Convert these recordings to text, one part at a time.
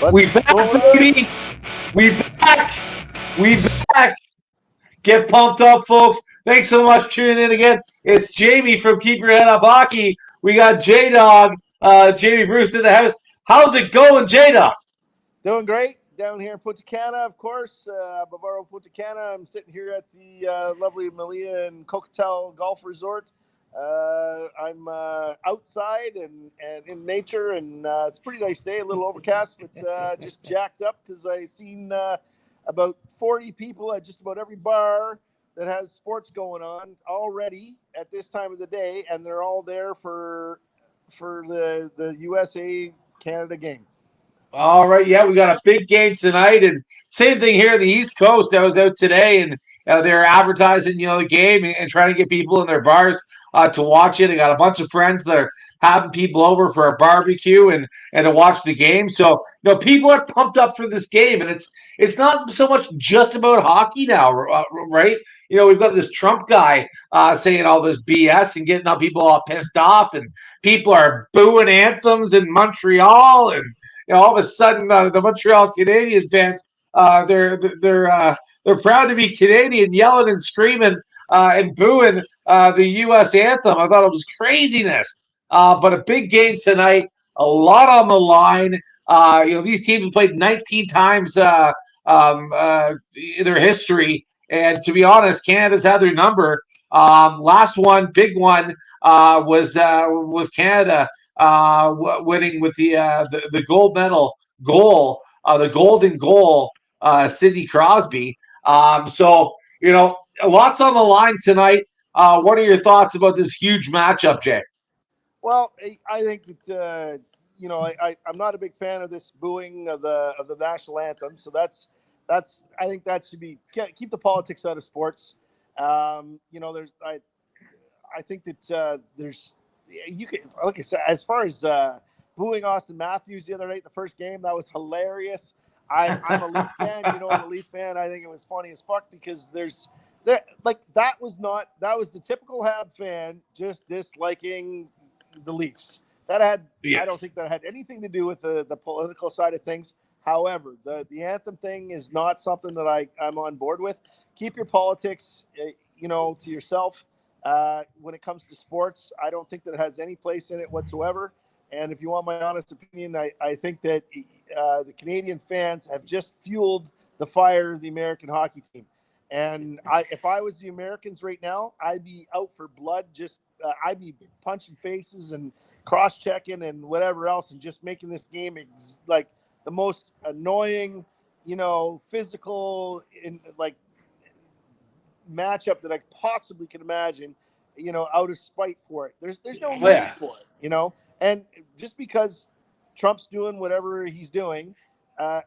Let's We back, roll it out. baby. We back. We back. Get pumped up, folks. Thanks so much for tuning in again. It's Jamie from Keep Your Head Up Hockey. We got J Dog, Jamie Bruce in the house. How's it going, J Dog? Doing great down here in Punta Cana, of course. Bavaro Punta Cana. I'm sitting here at the lovely Malia and Coquetel Golf Resort. I'm outside and in nature, and it's a pretty nice day. A little overcast, but just jacked up because I seen about 40 people at just about every bar that has sports going on already at this time of the day, and they're all there for the USA Canada game. All right, yeah, we got a big game tonight, and same thing here on the East Coast. I was out today, and they're advertising, the game and trying to get people in their bars to watch it. I got a bunch of friends that are having people over for a barbecue and to watch the game. So, people are pumped up for this game, and it's not so much just about hockey now, right? We've got this Trump guy saying all this BS and getting people all pissed off, and people are booing anthems in Montreal and all of a sudden the Montreal Canadiens fans they're proud to be Canadian, yelling and screaming and booing the U.S. anthem. I thought it was craziness, but a big game tonight, a lot on the line. These teams have played 19 times in their history, and to be honest, Canada's had their number. Last one, big one, was Canada winning with the gold medal goal, the golden goal, Sidney Crosby. So lots on the line tonight. What are your thoughts about this huge matchup, Jay? Well, I think that I'm not a big fan of this booing of the national anthem. So that's I think that should be keep the politics out of sports. There's I think that there's you can like I said as far as booing Austin Matthews the other night, the first game that was hilarious. I'm a Leaf fan. I'm a Leaf fan. I think it was funny as fuck because that was the typical Hab fan just disliking the Leafs. That had Yeah. I don't think that had anything to do with the political side of things. However, the anthem thing is not something that I'm on board with. Keep your politics, to yourself. When it comes to sports, I don't think that it has any place in it whatsoever. And if you want my honest opinion, I think that the Canadian fans have just fueled the fire of the American hockey team. And if I was the Americans right now, I'd be out for blood. Just I'd be punching faces and cross-checking and whatever else, and just making this game like the most annoying, physical in like matchup that I possibly can imagine, out of spite for it. There's no need Yeah. for it. And just because Trump's doing whatever he's doing, and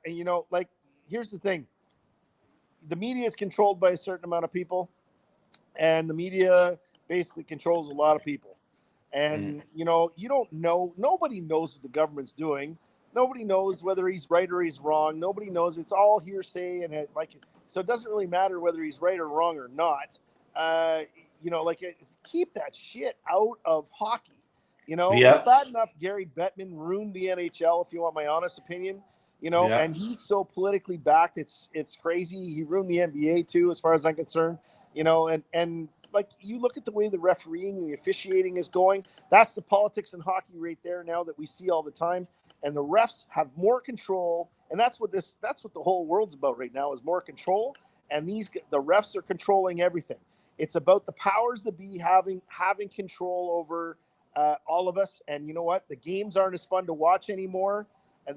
here's the thing: the media is controlled by a certain amount of people, and the media basically controls a lot of people. Mm. And you don't know. Nobody knows what the government's doing. Nobody knows whether he's right or he's wrong. Nobody knows. It's all hearsay, and so it doesn't really matter whether he's right or wrong or not. Uh, keep that shit out of hockey. It's Yeah. bad enough Gary Bettman ruined the NHL. If you want my honest opinion, Yeah. and he's so politically backed. It's crazy. He ruined the NBA too, as far as I'm concerned. And like you look at the way the refereeing, the officiating is going. That's the politics in hockey right there now that we see all the time. And the refs have more control, and that's what the whole world's about right now is more control. And the refs are controlling everything. It's about the powers that be having control over all of us. And you know what? The games aren't as fun to watch anymore. And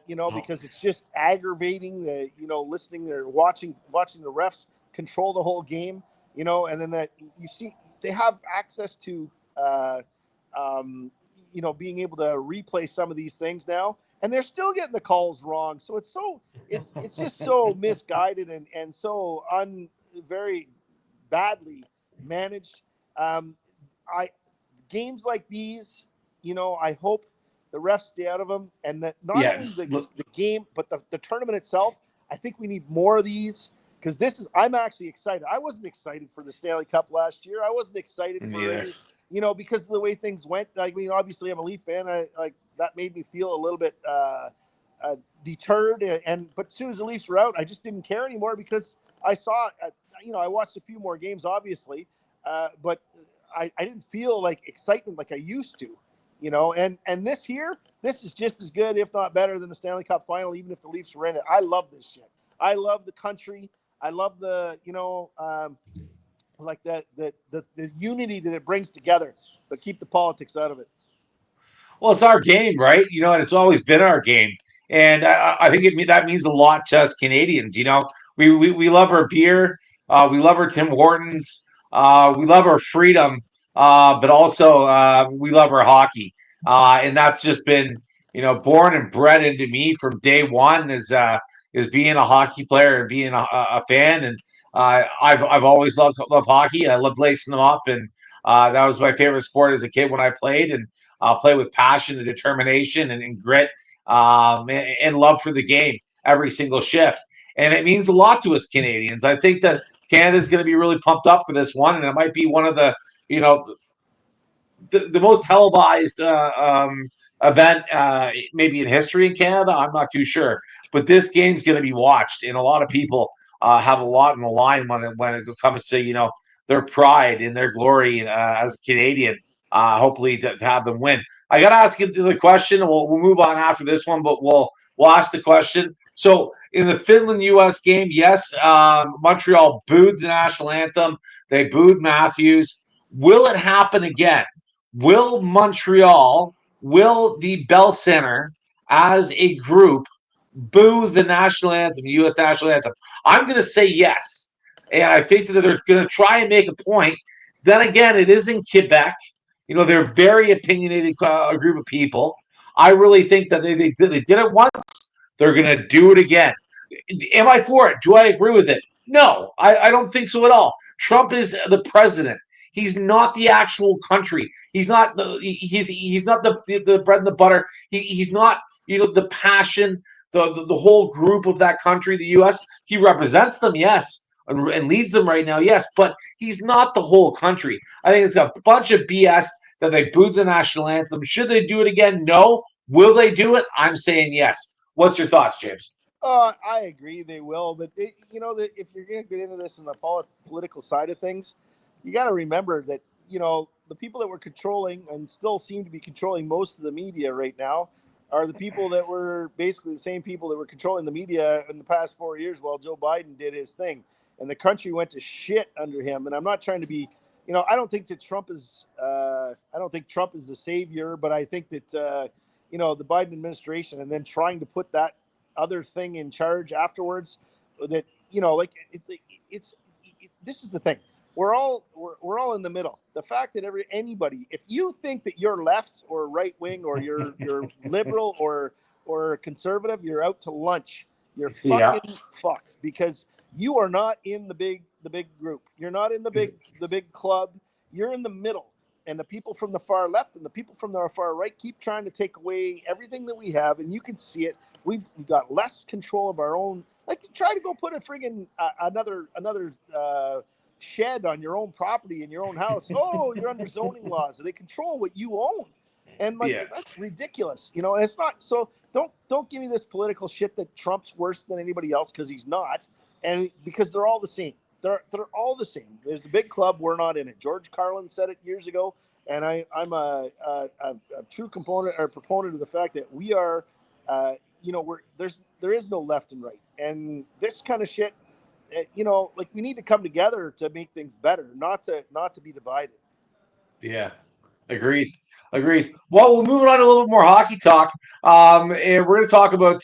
No. because it's just aggravating listening or watching the refs control the whole game, and then that you see they have access to being able to replay some of these things now, and they're still getting the calls wrong. So it's just so misguided and so very badly managed. I Games like these, I hope the refs stay out of them, and that not Yeah. only the game but the tournament itself. I think we need more of these because I'm actually excited. I wasn't excited for the Stanley Cup last year. I wasn't excited for Neither. any, because of the way things went. I mean, obviously I'm a Leaf fan. I like that made me feel a little bit deterred. But as soon as the Leafs were out, I just didn't care anymore because I saw, I watched a few more games, obviously, but I didn't feel like excitement like I used to, and this is just as good, if not better, than the Stanley Cup final, even if the Leafs were in it. I love this shit. I love the country. I love the, like the unity that it brings together, but keep the politics out of it. Well, it's our game, right? And it's always been our game. And I think that means a lot to us Canadians. We love our beer. We love our Tim Hortons. We love our freedom. But also we love our hockey. And that's just been, born and bred into me from day one is being a hockey player and being a fan. And I've always loved hockey. I loved lacing them up. And that was my favorite sport as a kid when I played. And play with passion and determination and grit and love for the game every single shift. And it means a lot to us Canadians. I think that Canada's going to be really pumped up for this one, and it might be one of the, the most televised event maybe in history in Canada. I'm not too sure, but this game's going to be watched, and a lot of people have a lot on the line when it comes to their pride and their glory as a Canadian. Hopefully to have them win. I got to ask you the question. We'll move on after this one, but we'll ask the question. So in the Finland-U.S. game, yes, Montreal booed the national anthem. They booed Matthews. Will it happen again? Will the Bell Center as a group boo the national anthem, the U.S. national anthem? I'm going to say yes. And I think that they're going to try and make a point. Then again, it is in Quebec. They're a very opinionated group of people. I really think that they did it once. They're going to do it again. Am I for it? Do I agree with it? No, I don't think so at all. Trump is the president. He's not the actual country. He's not he's not the bread and the butter. He's not the passion, the whole group of that country, the U.S. He represents them, yes, and leads them right now, yes, but he's not the whole country. I think it's a bunch of BS that they booed the national anthem. Should they do it again? No. Will they do it? I'm saying yes. What's your thoughts, James? I agree they will, but if you're going to get into this in the political side of things, you got to remember that the people that were controlling and still seem to be controlling most of the media right now are the people that were basically the same people that were controlling the media in the past 4 years while Joe Biden did his thing, and the country went to shit under him. And I'm not trying to be, I don't think that Trump is, I don't think Trump is the savior, but I think that the Biden administration and then trying to put that other thing in charge afterwards, that this is the thing. We're all in the middle. The fact that anybody, if you think that you're left or right wing or you're liberal or conservative, you're out to lunch. You're fucking fucked, because you are not in the big group. You're not in the big club. You're in the middle. And the people from the far left and the people from the far right keep trying to take away everything that we have, and you can see it. We've got less control of our own. Like, try to go put a friggin' another shed on your own property in your own house. Oh, you're under zoning laws. They control what you own, and that's ridiculous. And it's not. So don't give me this political shit that Trump's worse than anybody else, because he's not, and because they're all the same. They're all the same. There's a big club. We're not in it. George Carlin said it years ago, and I'm a true proponent of the fact that we are. There is no left and right, and this kind of shit. We need to come together to make things better, not to be divided. Yeah, agreed. Well, we're moving on to a little bit more hockey talk. And we're going to talk about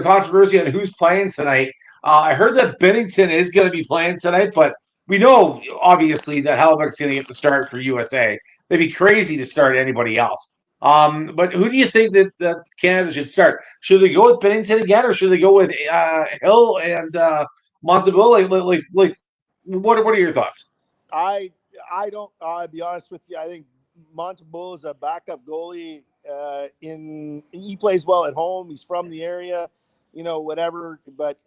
controversy on who's playing tonight. I heard that Bennington is going to be playing tonight, but we know obviously that Hellebuyck's going to get the start for USA. They'd be crazy to start anybody else. But who do you think that Canada should start? Should they go with Bennington again, or should they go with Hill and Montembeault? Like, what are your thoughts? I don't. I'll be honest with you. I think Montembeault is a backup goalie. He plays well at home. He's from the area, whatever. But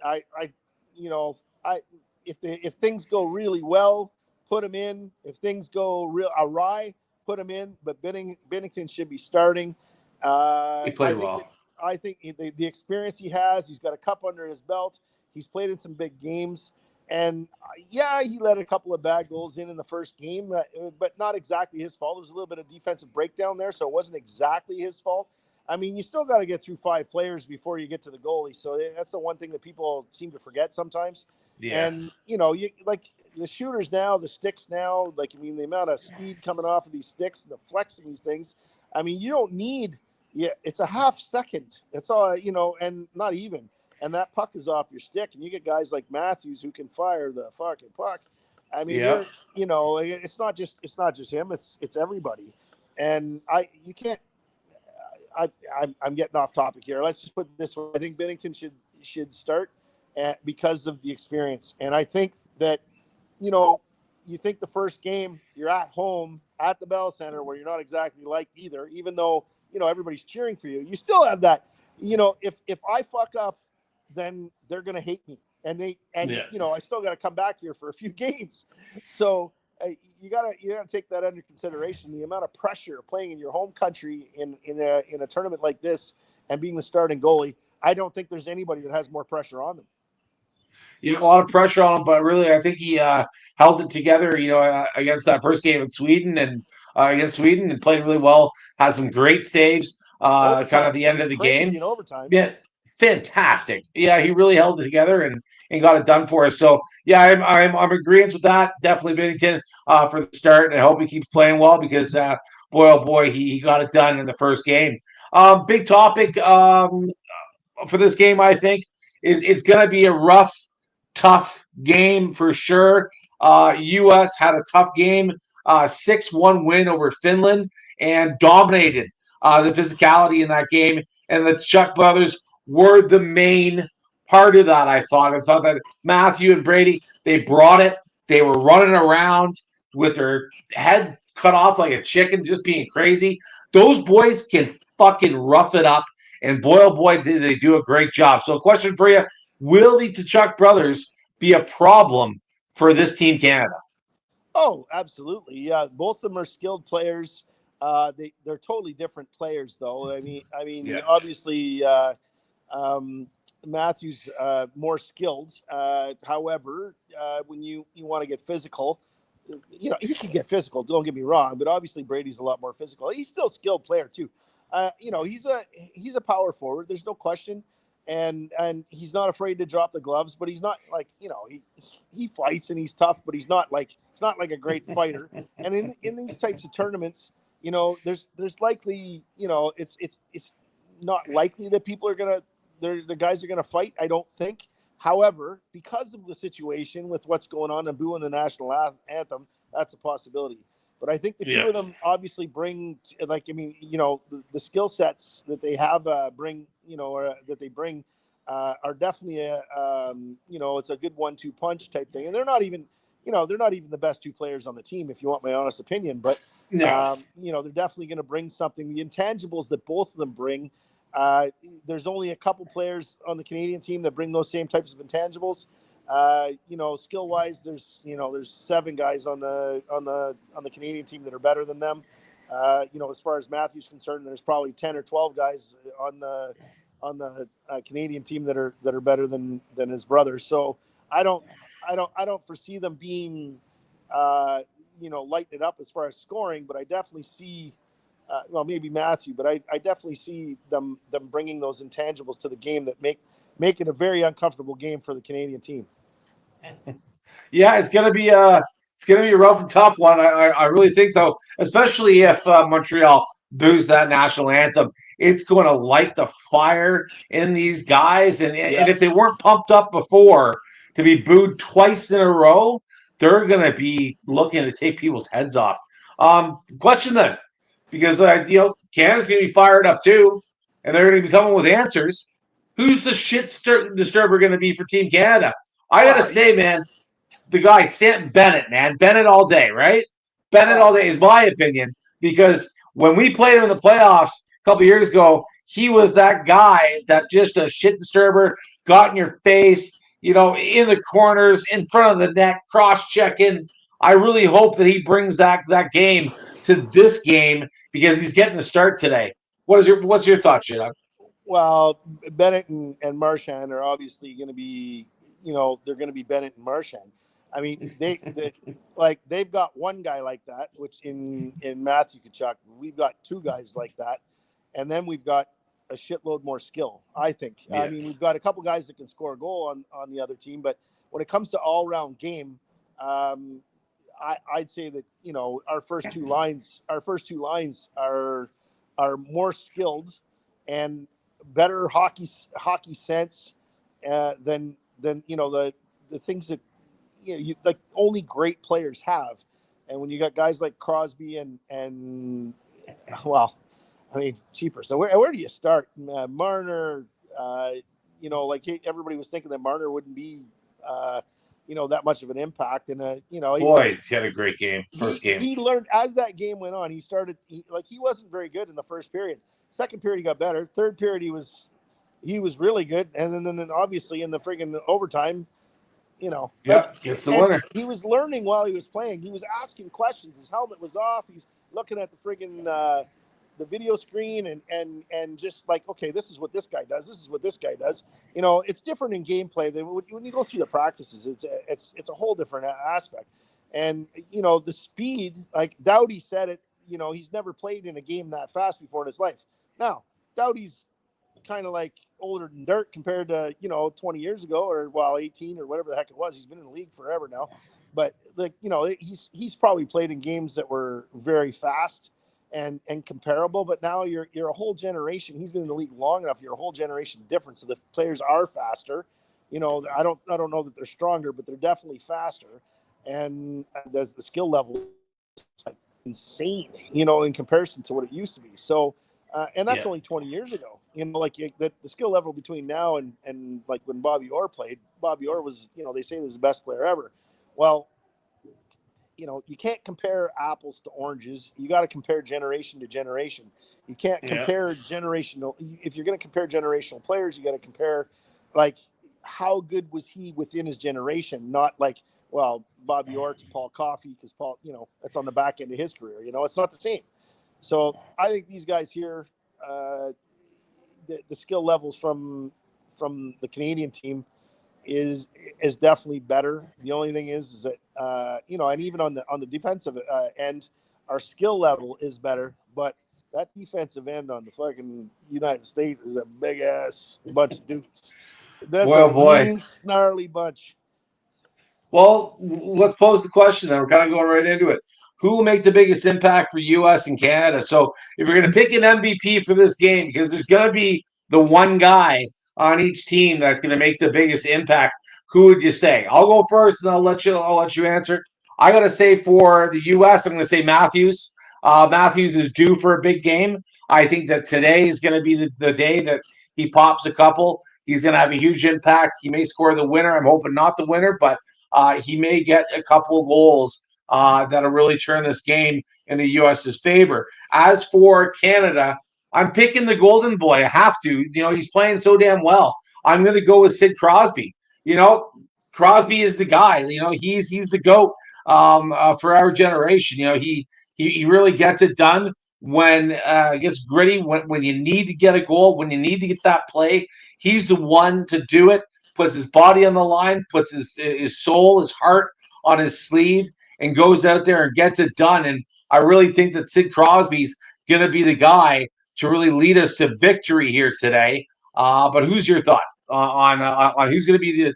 if things go really well, put him in. If things go real awry, put him in. But Bennington should be starting. He played well. I think the experience he has, he's got a cup under his belt. He's played in some big games. And yeah, he let a couple of bad goals in the first game, but not exactly his fault. There was a little bit of defensive breakdown there, so it wasn't exactly his fault. I mean, you still got to get through 5 players before you get to the goalie. So that's the one thing that people seem to forget sometimes. And, Yes. you know, you like the shooters now, the sticks now, like, I mean, the amount of speed coming off of these sticks and the flex in these things. I mean, you don't need, yeah, it's a half second. That's all, you know, and not even. And that puck is off your stick. And you get guys like Matthews who can fire the fucking puck. I mean, Yep. you know, it's not just him, it's everybody. And you can't, I'm getting off topic here. Let's just put it this way. I think Bennington should start because of the experience. And I think that, you know, you think the first game you're at home at the Bell Center where you're not exactly liked either, even though, you know, everybody's cheering for you. You still have that, you know, if I fuck up, then they're going to hate me. And Yeah. you know, I still got to come back here for a few games. So you gotta take that under consideration. The amount of pressure playing in your home country in a tournament like this and being the starting goalie. I don't think there's anybody that has more pressure on them. You know, a lot of pressure on him, but really, I think he held it together. You know, against that first game in Sweden and against Sweden, and played really well. Had some great saves. Kind of Overtime, the he end was of the game. crazy in overtime. Yeah, fantastic. Yeah, he really held it together and got it done for us. So yeah, I'm agreeing with that. Definitely Bennington for the start, and I hope he keeps playing well because boy oh boy, he got it done in the first game. Big topic for this game, I think, is it's going to be a rough, tough game for sure. U.S. had a tough game, 6-1 win over Finland, and dominated the physicality in that game. And the Chuck brothers were the main part of that, I thought. I thought that Matthew and Brady, they brought it. They were running around with their head cut off like a chicken, just being crazy. Those boys can fucking rough it up, and boy, oh boy, did they do a great job. So, question for you: will the Tkachuk brothers be a problem for this team, Canada? Oh, absolutely. Yeah, both of them are skilled players. They're totally different players, though. I mean, Yeah. obviously, um, Matthews more skilled. However, when you want to get physical, you know, he can get physical. Don't get me wrong, but obviously Brady's a lot more physical. He's still a skilled player too. You know, he's a power forward. There's no question, and he's not afraid to drop the gloves. But he's not like, you know, he fights and he's tough, but he's not like a great fighter. And in these types of tournaments, you know, there's likely, you know, it's not likely that people are gonna the guys are gonna fight. I don't think. However, because of the situation with what's going on and booing the national anthem, that's a possibility. But I think the two of Yes. them obviously bring, like, I mean, you know, the skill sets that they have bring, you know, or that they bring are definitely you know, it's a good 1-2 punch type thing. And they're not even, you know, they're not even the best 2 players on the team, if you want my honest opinion. But No. you know, they're definitely going to bring something. The intangibles that both of them bring. There's only a couple players on the Canadian team that bring those same types of intangibles. You know, skill wise, there's 7 guys on the Canadian team that are better than them. You know, as far as Matthew's concerned, there's probably 10 or 12 guys on the Canadian team that are better than his brothers. So I don't foresee them being you know, lighting it up as far as scoring, but I definitely see. Well, maybe Matthew, but I definitely see them bringing those intangibles to the game that make it a very uncomfortable game for the Canadian team. Yeah, it's gonna be a rough and tough one. I really think so, especially if Montreal boos that national anthem. It's going to light the fire in these guys, Yeah. and if they weren't pumped up before to be booed twice in a row, they're going to be looking to take people's heads off. Question then, because you know, Canada's going to be fired up too, and they're going to be coming with answers. Who's the disturber going to be for Team Canada? I got to Well, say, man, the guy Sam Bennett, man, Bennett all day, right? Bennett all well, day is my opinion because when we played him in the playoffs a couple years ago, he was that guy that just a shit disturber, got in your face, you know, in the corners, in front of the net, cross checking. I really hope that he brings that game to this game because he's getting the start today. What's your thoughts, Shane? Well, Bennett and Marchand are obviously going to be, they're going to be Bennett and Marchand. I mean, they've got one guy like that, which in Matthew Tkachuk, we've got two guys like that, and then we've got a shitload more skill. I think. Yeah. I mean, we've got a couple guys that can score a goal on the other team, but when it comes to all round game, I'd say that our first two lines are more skilled and better hockey sense than the things that like only great players have. And when you got guys like Crosby and well, I mean cheaper. So where do you start? Marner, like everybody was thinking that Marner wouldn't be that much of an impact. And Boy, he had a great game, first game. he learned as that game went on. He started he wasn't very good in the first period. Second period he got better. Third period he was really good. And then obviously in the friggin' overtime, Gets the winner. He was learning while he was playing. He was asking questions. His helmet was off. He's looking at the friggin' the video screen and just like, okay, this is what this guy does. This is what this guy does. It's different in gameplay than when you go through the practices. It's a whole different aspect. And the speed, like Doughty said it. He's never played in a game that fast before in his life. Now Doughty's kind of like older than dirt compared to 20 years ago or 18 or whatever the heck it was. He's been in the league forever now, but like he's probably played in games that were very fast and comparable. But now you're a whole generation. He's been in the league long enough. You're a whole generation different. So the players are faster. I don't know that they're stronger, but they're definitely faster. And the skill level is like insane, in comparison to what it used to be. So. And that's only 20 years ago. The skill level between now and like when Bobby Orr played, Bobby Orr was, they say he was the best player ever. Well, you can't compare apples to oranges. You got to compare generation to generation. You can't compare generational. If you're going to compare generational players, you got to compare like how good was he within his generation, not like, well, Bobby Orr to Paul Coffey because Paul, that's on the back end of his career. It's not the same. So I think these guys here, the skill levels from the Canadian team is definitely better. The only thing is that and even on the defensive end, our skill level is better. But that defensive end on the fucking United States is a big ass bunch of dudes. That's mean, snarly bunch. Well, let's pose the question then. We're kind of going right into it. Who will make the biggest impact for U.S. and Canada? So if you're going to pick an MVP for this game, because there's going to be the one guy on each team that's going to make the biggest impact, who would you say? I'll go first, and I'll let you answer. I got to say for the U.S., I'm going to say Matthews. Matthews is due for a big game. I think that today is going to be the day that he pops a couple. He's going to have a huge impact. He may score the winner. I'm hoping not the winner, but he may get a couple of goals that'll really turn this game in the U.S.'s favor. As for Canada, I'm picking the golden boy. I have to. He's playing so damn well. I'm going to go with Sid Crosby. Crosby is the guy. He's the GOAT for our generation. He really gets it done when it gets gritty, when you need to get a goal, when you need to get that play. He's the one to do it. Puts his body on the line, puts his soul, his heart on his sleeve, and goes out there and gets it done. And I really think that Sid Crosby's going to be the guy to really lead us to victory here today. But who's your thought on who's going to be the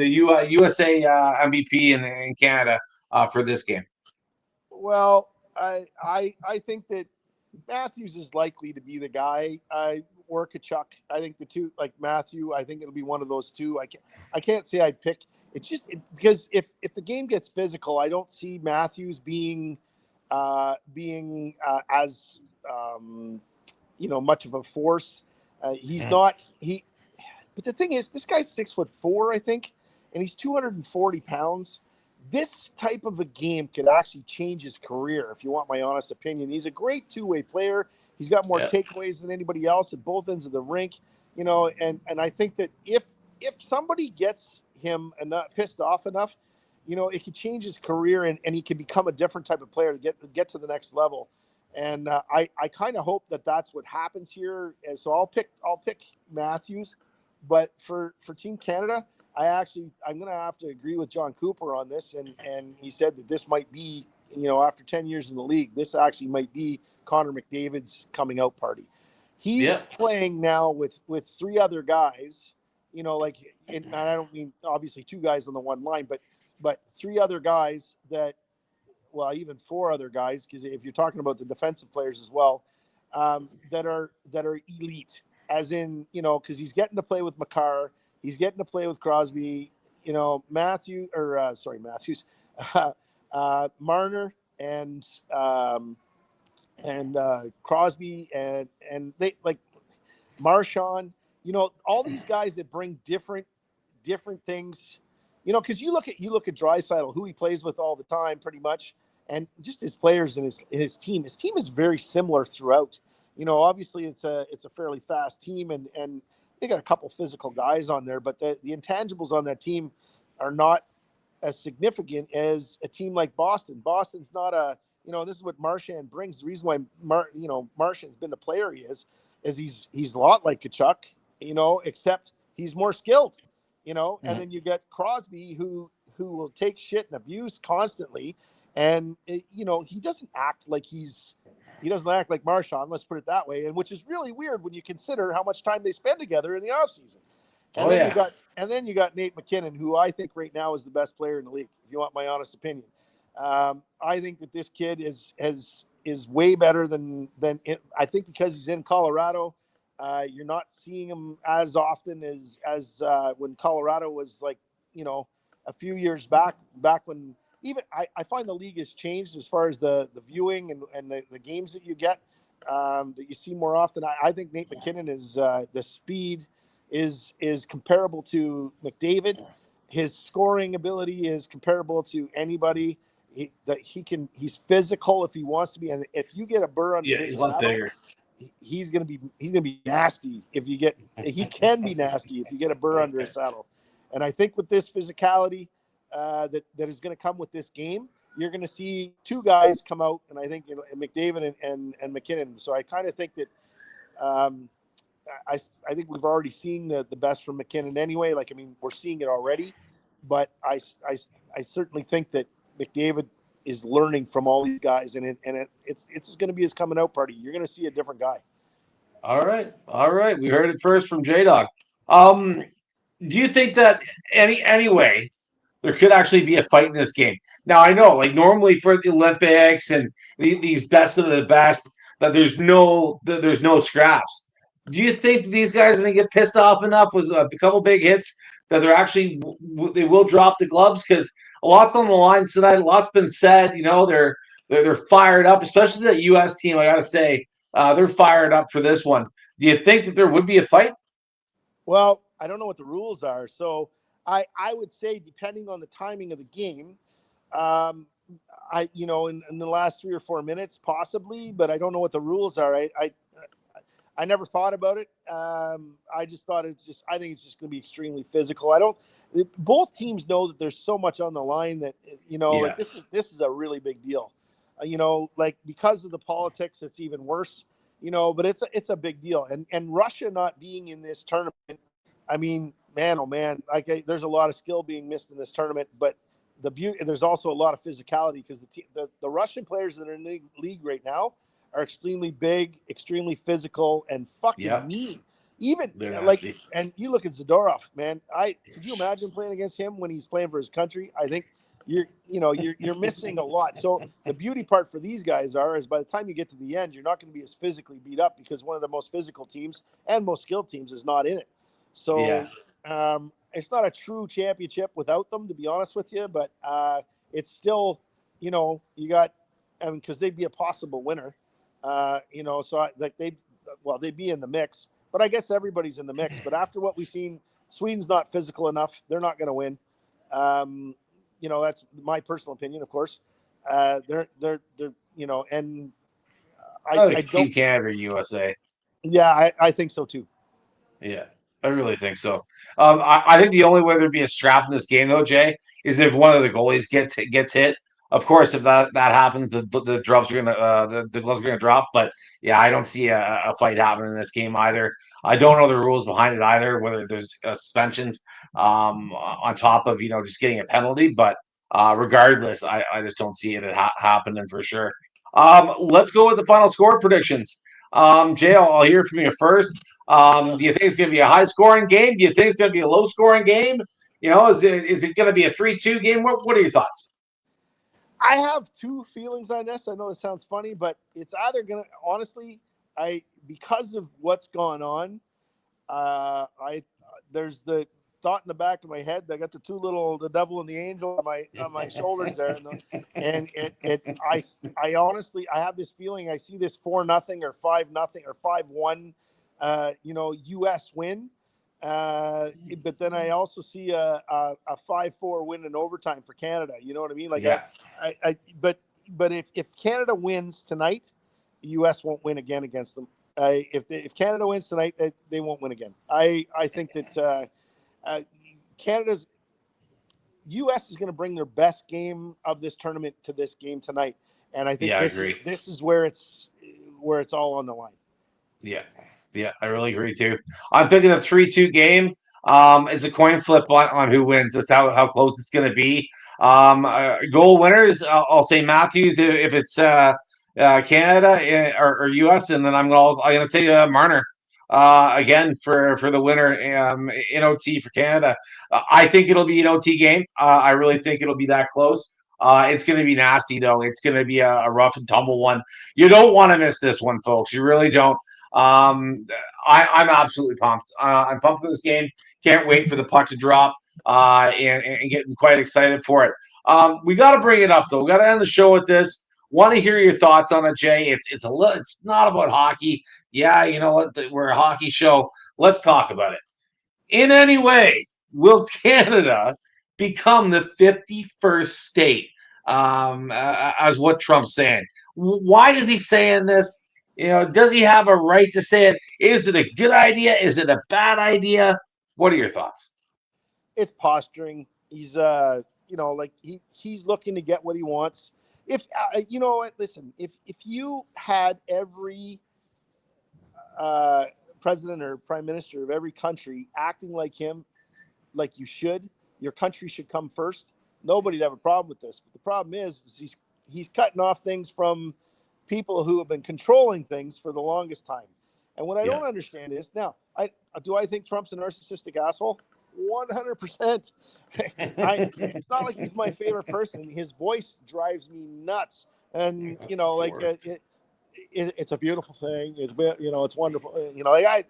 USA MVP in Canada for this game? Well, I think that Matthews is likely to be the guy. Or Tkachuk. I think the two, like Matthew, I think it'll be one of those two. I can't say I'd pick. It's just because if the game gets physical, I don't see Matthews being as much of a force. He's not he. But the thing is, this guy's 6'4", I think, and he's 240 pounds. This type of a game could actually change his career, if you want my honest opinion. He's a great two-way player. He's got more takeaways than anybody else at both ends of the rink, and I think that if somebody gets him pissed off enough, it could change his career and he could become a different type of player to get to the next level. and I kind of hope that that's what happens here. And so I'll pick Matthews, but for Team Canada, I'm going to have to agree with John Cooper on this, and he said that this might be, after 10 years in the league, this actually might be Connor McDavid's coming out party. He's Yeah. playing now with three other guys, and I don't mean obviously two guys on the one line, but three other guys that, well, even four other guys, because if you're talking about the defensive players as well, that are elite, as in, because he's getting to play with Makar, he's getting to play with Crosby, Matthews, Marner and Crosby and they like Marchand, all these guys that bring different things, because you look at Draisaitl, who he plays with all the time, pretty much, and just his players and his team. His team is very similar throughout. Obviously it's a fairly fast team, and they got a couple physical guys on there, but the intangibles on that team are not as significant as a team like Boston. Boston's not this is what Marchand brings. The reason why Marchand's been the player he is he's a lot like Tkachuk, except he's more skilled, and then you get Crosby who will take shit and abuse constantly. And he doesn't act like Marchand, let's put it that way, and which is really weird when you consider how much time they spend together in the offseason. And then you got Nate McKinnon, who I think right now is the best player in the league, if you want my honest opinion. I think that this kid is way better than it. I think because he's in Colorado, you're not seeing him as often as when Colorado was a few years back when even I find the league has changed as far as the viewing and the games that you get, that you see more often. I think Nate McKinnon is the speed is comparable to McDavid. His scoring ability is comparable to anybody. He's physical if he wants to be, and if you get a burr under his saddle, he's gonna be nasty. He can be nasty if you get a burr under his saddle. And I think with this physicality that is going to come with this game, you're going to see two guys come out, and I think McDavid and McKinnon. So I kind of think that I think we've already seen the best from McKinnon anyway. We're seeing it already, but I certainly think that McDavid is learning from all these guys, and it's going to be his coming out party. You're going to see a different guy. All right. We heard it first from J-Dog. Do you think that anyway there could actually be a fight in this game? Now I know, normally for the Olympics and these best of the best, that there's no scraps. Do you think these guys are going to get pissed off enough with a couple big hits that they're actually they will drop the gloves? Because a lot's on the line tonight. A lot's been said. They're fired up, especially the U.S. team. I got to say, they're fired up for this one. Do you think that there would be a fight? Well, I don't know what the rules are, so I would say, depending on the timing of the game, in the last 3 or 4 minutes possibly, but I don't know what the rules are. I never thought about it. I just thought I think it's just going to be extremely physical. Both teams know that there's so much on the line that this is a really big deal. Because of the politics, it's even worse. But it's a big deal, and Russia not being in this tournament. I mean, man, oh man, there's a lot of skill being missed in this tournament, but there's also a lot of physicality, because the Russian players that are in the league right now are extremely big, extremely physical, and fucking mean. Even and you look at Zadorov, man. Could you imagine playing against him when he's playing for his country? I think you're missing a lot. So the beauty part for these guys is by the time you get to the end, you're not going to be as physically beat up, because one of the most physical teams and most skilled teams is not in it. So it's not a true championship without them, to be honest with you, but it's still, you got, because they'd be a possible winner, so they'd be in the mix, but I guess everybody's in the mix. But after what we've seen, Sweden's not physical enough. They're not going to win. That's my personal opinion, of course. And I don't Canada or USA. Yeah, I think so too. Yeah, I really think so. I think the only way there'd be a strap in this game, though, Jay, is if one of the goalies gets hit. Of course, if that happens, the drops are gonna the gloves are gonna drop. But yeah, I don't see a fight happening in this game either. I don't know the rules behind it either, whether there's suspensions on top of just getting a penalty. But regardless, I just don't see it happening for sure. Let's go with the final score predictions. Jay, I'll hear from you first. Do you think it's going to be a high scoring game? Do you think it's going to be a low scoring game? Is it going to be a 3-2 game? What are your thoughts? I have two feelings on this. I know this sounds funny, but it's either gonna honestly, because of what's gone on, I there's the thought in the back of my head. I got the devil and the angel on my shoulders there, and I honestly I have this feeling I see this 4-0 or 5-0 or 5-1, U.S. win. But then I also see a 5-4 win in overtime for Canada. You know what I mean? Like, Yeah. But if Canada wins tonight, the U.S. won't win again against them. If Canada wins tonight, they won't win again. I think that Canada's U.S. is going to bring their best game of this tournament to this game tonight, and I think I agree. This is where it's all on the line. Yeah, I really agree too. I'm picking a 3-2 game. It's a coin flip on who wins. That's how close it's going to be. Goal winners, I'll say Matthews if it's Canada or US, and then I'm going to say Marner again for the winner in OT for Canada. I think it'll be an OT game. I really think it'll be that close. It's going to be nasty though. It's going to be a rough and tumble one. You don't want to miss this one, folks. You really don't. I'm absolutely pumped. I'm pumped for this game. Can't wait for the puck to drop and getting quite excited for it. We got to bring it up though. We got to end the show with this. Want to hear your thoughts on it, Jay? It's not about hockey. Yeah, you know what? We're a hockey show. Let's talk about it. In any way, will Canada become the 51st state? As what Trump's saying. Why is he saying this? Does he have a right to say it? Is it a good idea? Is it a bad idea? What are your thoughts? It's posturing. He's he's looking to get what he wants. If you know what, listen, if you had every president or prime minister of every country acting like him, like you should, your country should come first. Nobody'd have a problem with this. But the problem is he's cutting off things from people who have been controlling things for the longest time. And what I don't understand is now, I think Trump's a narcissistic asshole? 100%. It's not like he's my favorite person. His voice drives me nuts. And, it's a beautiful thing. It's wonderful.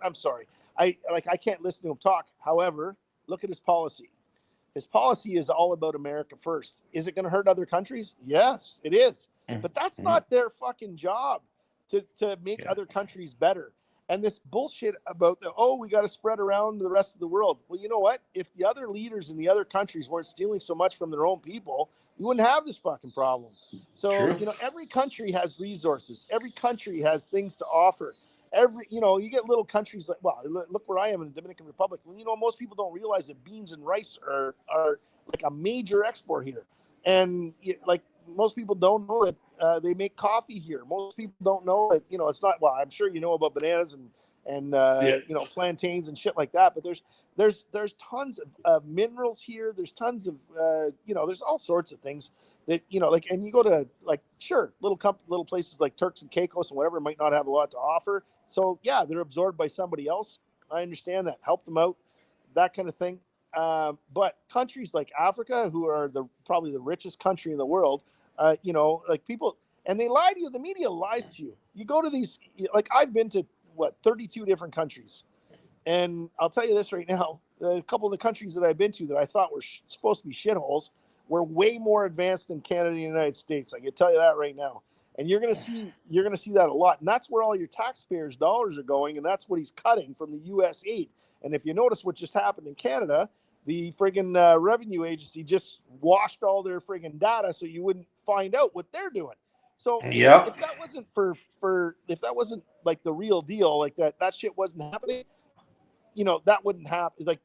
I'm sorry. I can't listen to him talk. However, look at his policy. His policy is all about America first. Is it going to hurt other countries? Yes, it is. But that's not their fucking job to make other countries better. And this bullshit about we got to spread around the rest of the world. Well, you know what? If the other leaders in the other countries weren't stealing so much from their own people, you wouldn't have this fucking problem. So, every country has resources. Every country has things to offer. You get little countries look where I am in the Dominican Republic. Well, most people don't realize that beans and rice are like a major export here. And most people don't know that they make coffee here. Most people don't know that, it's not, I'm sure you know about bananas and plantains and shit like that, but there's tons of minerals here. There's tons of, there's all sorts of things that, and you go to little places like Turks and Caicos and whatever might not have a lot to offer. So yeah, they're absorbed by somebody else. I understand that. Help them out, that kind of thing. But countries like Africa, who are probably the richest country in the world, people, and they lie to you. The media lies to you. You go to these, I've been to 32 different countries. And I'll tell you this right now, a couple of the countries that I've been to that I thought were supposed to be shitholes were way more advanced than Canada and the United States. I can tell you that right now. And you're going to see that a lot. And that's where all your taxpayers' dollars are going. And that's what he's cutting from the U.S. aid. And if you notice what just happened in Canada, the friggin' revenue agency just washed all their friggin' data so you wouldn't find out what they're doing. So if that wasn't if that wasn't like the real deal, like that shit wasn't happening, that wouldn't happen. Like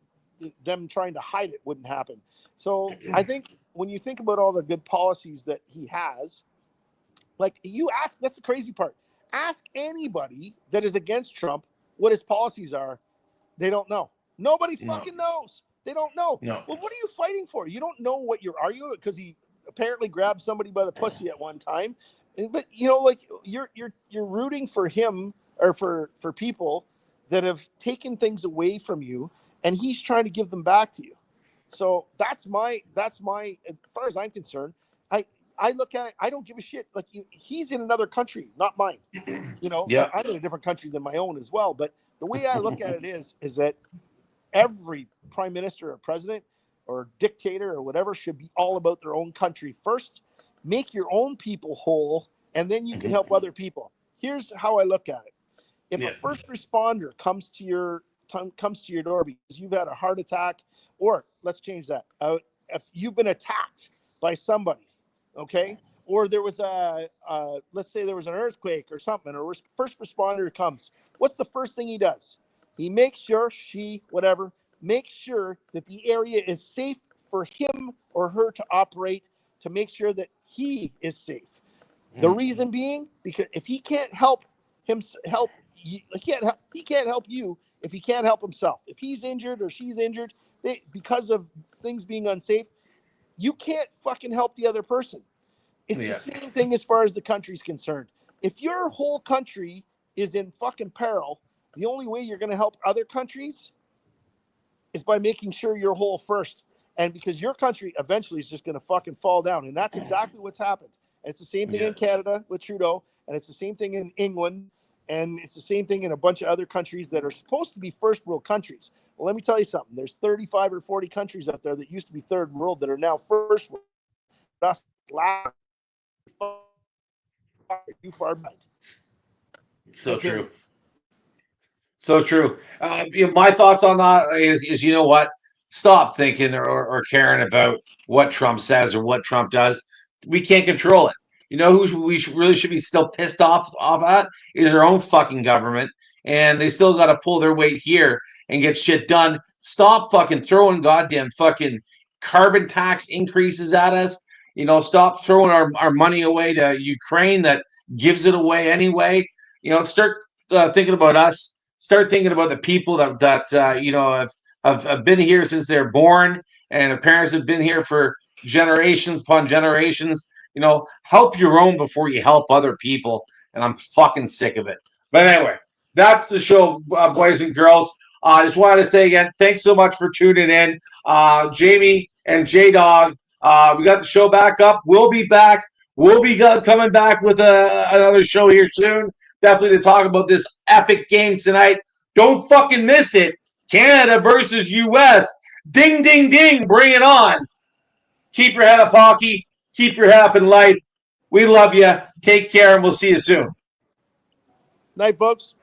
them trying to hide it wouldn't happen. So I think when you think about all the good policies that he has, like you ask, that's the crazy part. Ask anybody that is against Trump what his policies are. They don't know. Nobody fucking knows. They don't know. No. Well, what are you fighting for? You don't know what you're arguing because he apparently grabbed somebody by the pussy at one time. But like you're rooting for him or for people that have taken things away from you, and he's trying to give them back to you. So that's my as far as I'm concerned. I look at it. I don't give a shit. Like he's in another country, not mine. Yeah. I'm in a different country than my own as well. But the way I look at it is that every prime minister or president or dictator or whatever should be all about their own country first. Make your own people whole, and then you can help other people. Here's how I look at it. If a first responder comes to your door because you've had a heart attack, or let's change that. If you've been attacked by somebody, okay, or there was let's say there was an earthquake or something, or first responder comes, what's the first thing he does? He makes sure makes sure that the area is safe for him or her to operate, to make sure that he is safe. The reason being, because if he can't help he can't help you if he can't help himself. If he's injured or she's injured, because of things being unsafe, you can't fucking help the other person. It's the same thing as far as the country's concerned. If your whole country is in fucking peril, the only way you're going to help other countries is by making sure you're whole first. And because your country eventually is just going to fucking fall down. And that's exactly what's happened. And it's the same thing in Canada with Trudeau. And it's the same thing in England. And it's the same thing in a bunch of other countries that are supposed to be first world countries. Well, let me tell you something. There's 35 or 40 countries out there that used to be third world that are now first world. That's too far behind. So true. So true. My thoughts on that is you know what? Stop thinking or caring about what Trump says or what Trump does. We can't control it. You know who we really should be still pissed off at is our own fucking government, and they still got to pull their weight here and get shit done. Stop fucking throwing goddamn fucking carbon tax increases at us. Stop throwing our money away to Ukraine that gives it away anyway. Start thinking about us. Start thinking about the people that have been here since they're born, and their parents have been here for generations upon generations. Help your own before you help other people. And I'm fucking sick of it. But anyway, that's the show, boys and girls. I just wanted to say again, thanks so much for tuning in. Jamie and J-Dog, we got the show back up. We'll be back. We'll be coming back with another show here soon. Definitely to talk about this epic game tonight. Don't fucking miss it. Canada versus U.S. Ding, ding, ding. Bring it on. Keep your head up, hockey. Keep your head up in life. We love you. Take care, and we'll see you soon. Night, folks.